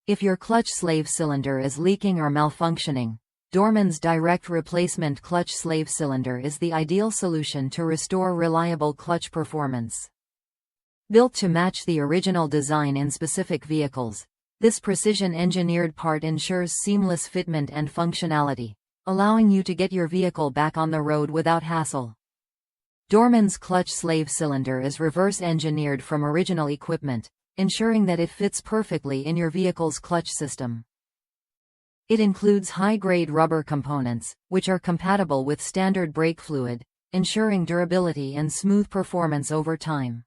If your clutch slave cylinder is leaking or malfunctioning, Dorman's direct replacement clutch slave cylinder is the ideal solution to restore reliable clutch performance. Built to match the original design in specific vehicles, this precision-engineered part ensures seamless fitment and functionality, allowing you to get your vehicle back on the road without hassle. Dorman's clutch slave cylinder is reverse-engineered from original equipment, ensuring that it fits perfectly in your vehicle's clutch system. It includes high-grade rubber components, which are compatible with standard brake fluid, ensuring durability and smooth performance over time.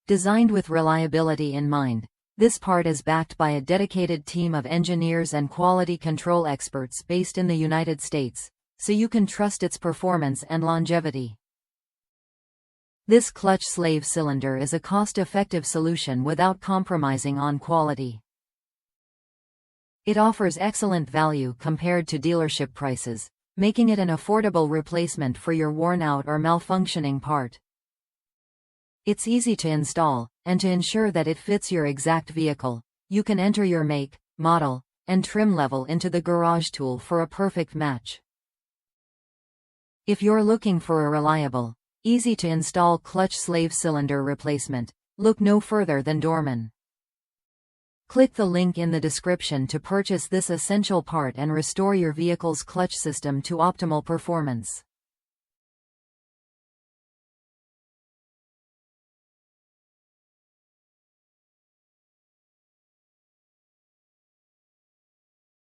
Designed with reliability in mind, this part is backed by a dedicated team of engineers and quality control experts based in the United States, so you can trust its performance and longevity. This clutch slave cylinder is a cost-effective solution without compromising on quality. It offers excellent value compared to dealership prices, making it an affordable replacement for your worn-out or malfunctioning part. It's easy to install, and to ensure that it fits your exact vehicle, you can enter your make, model, and trim level into the garage tool for a perfect match. If you're looking for a reliable, easy-to-install clutch slave cylinder replacement, look no further than Dorman. Click the link in the description to purchase this essential part and restore your vehicle's clutch system to optimal performance.